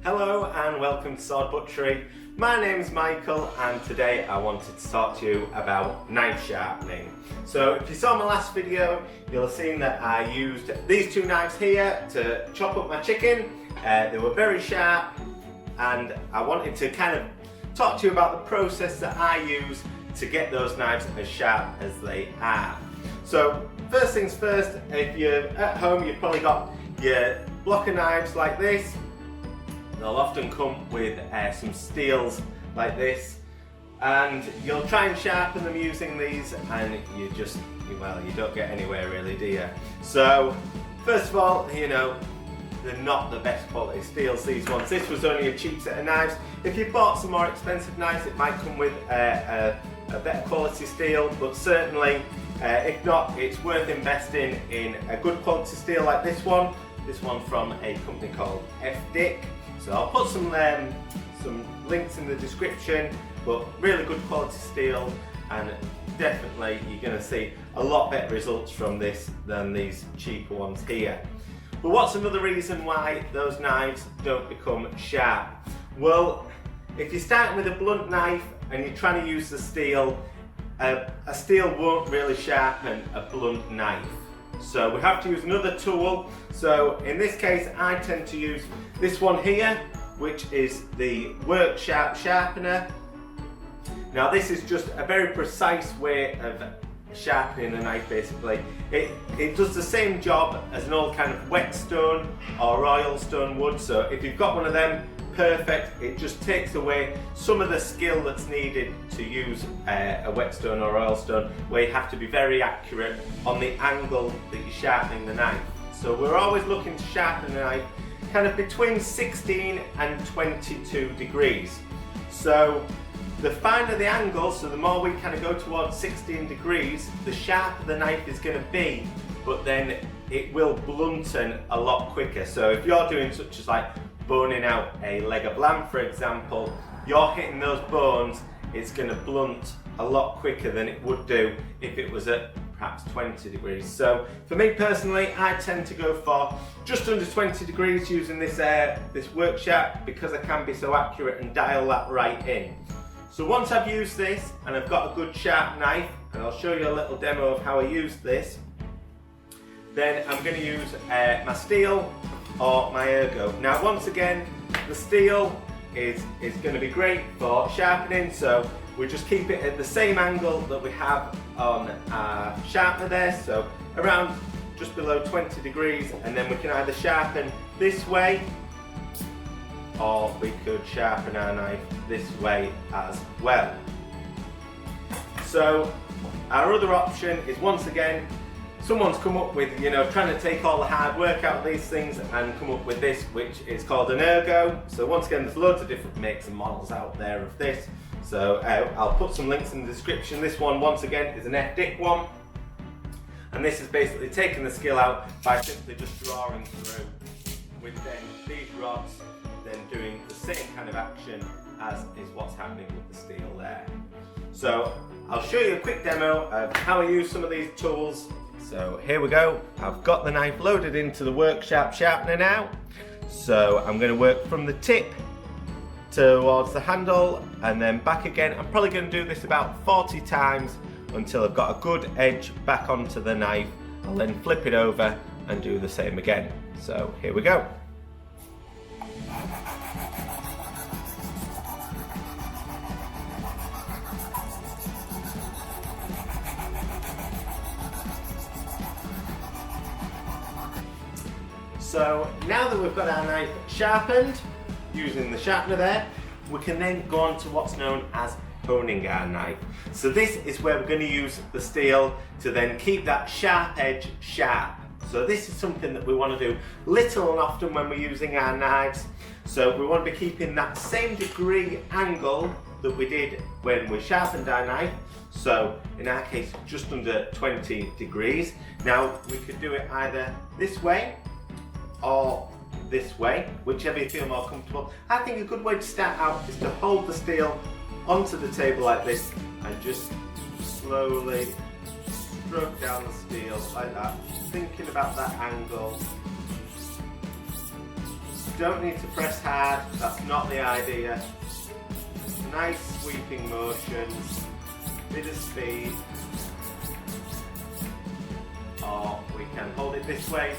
Hello and welcome to Sword Butchery. My name's Michael and today I wanted to talk to you about knife sharpening. So if you saw my last video, you'll have seen that I used these two knives here to chop up my chicken. They were very sharp and I wanted to kind of talk to you about the process that I use to get those knives as sharp as they are. So first things first, if you're at home, you've probably got your block of knives like this. They'll often come with some steels like this, and you'll try and sharpen them using these and you don't get anywhere really, do you? So first of all, they're not the best quality steels, these ones. This was only a cheap set of knives. If you bought some more expensive knives, it might come with a better quality steel, but certainly if not, it's worth investing in a good quality steel like this one. This one from a company called FDIC. So I'll put some links in the description, but really good quality steel, and definitely you're going to see a lot better results from this than these cheaper ones here. But what's another reason why those knives don't become sharp? Well, if you're starting with a blunt knife and you're trying to use the steel, a steel won't really sharpen a blunt knife. So we have to use another tool. So in this case, I tend to use this one here, which is the Work Sharp Sharpener. Now this is just a very precise way of sharpening a knife basically. It does the same job as an old kind of whetstone or oil stone would. So if you've got one of them, perfect. It just takes away some of the skill that's needed to use a whetstone or oil stone, where you have to be very accurate on the angle that you're sharpening the knife. So we're always looking to sharpen a knife kind of between 16 and 22 degrees. So the finer the angle, so the more we kind of go towards 16 degrees, the sharper the knife is going to be, but then it will blunten a lot quicker. So if you're doing such as like boning out a leg of lamb, for example, you're hitting those bones, it's going to blunt a lot quicker than it would do if it was at perhaps 20 degrees. So for me personally, I tend to go for just under 20 degrees using this Work Sharp, because I can be so accurate and dial that right in. So once I've used this and I've got a good sharp knife, and I'll show you a little demo of how I use this, then I'm going to use my steel or my Ergo. Now once again, the steel is going to be great for sharpening, so we just keep it at the same angle that we have on our sharpener there, so around just below 20 degrees, and then we can either sharpen this way or we could sharpen our knife this way as well. So our other option is, once again, someone's come up with, trying to take all the hard work out of these things and come up with this, which is called an Ergo. So once again, there's loads of different makes and models out there of this. So I'll put some links in the description. This one, once again, is an FDIC one. And this is basically taking the skill out by simply just drawing through with then these rods, then doing the same kind of action as is what's happening with the steel there. So I'll show you a quick demo of how I use some of these tools. So here we go. I've got the knife loaded into the Work Sharp Sharpener now. So I'm going to work from the tip towards the handle and then back again. I'm probably going to do this about 40 times until I've got a good edge back onto the knife. I'll then flip it over and do the same again. So here we go. So now that we've got our knife sharpened using the sharpener there, we can then go on to what's known as honing our knife. So this is where we're going to use the steel to then keep that sharp edge sharp. So this is something that we want to do little and often when we're using our knives. So we want to be keeping that same degree angle that we did when we sharpened our knife. So in our case, just under 20 degrees. Now we could do it either this way or this way, whichever you feel more comfortable. I think a good way to start out is to hold the steel onto the table like this and just slowly stroke down the steel like that, thinking about that angle. don't need to press hard, that's not the idea. Nice sweeping motions, bit of speed. Or we can hold it this way,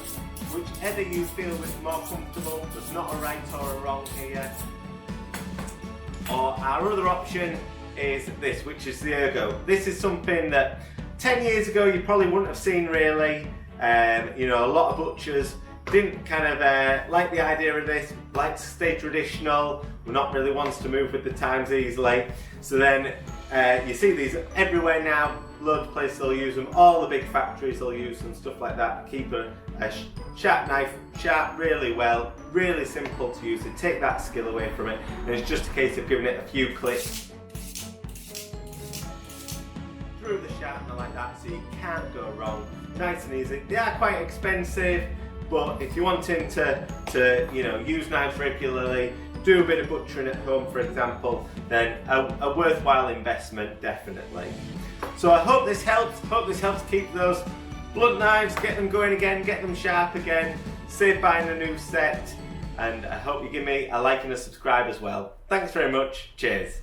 whichever you feel is more comfortable. There's not a right or a wrong here. Or our other option is this, which is the Ergo. This is something that 10 years ago you probably wouldn't have seen really. You know, a lot of butchers didn't kind of like the idea of this, like to stay traditional. We're not really ones to move with the times easily. So then you see these everywhere now. Loads of places will use them. All the big factories will use them, stuff like that. Keep a sharp knife sharp really well, really simple to use. They take that skill away from it, and it's just a case of giving it a few clicks through the sharpener like that, so you can't go wrong. Nice and easy. They are quite expensive, but if you're wanting to you know, use knives regularly, do a bit of butchering at home, for example, then a worthwhile investment, definitely. So I hope this helps. Hope this helps keep those blunt knives, get them going again, get them sharp again. Save buying a new set, and I hope you give me a like and a subscribe as well. Thanks very much. Cheers.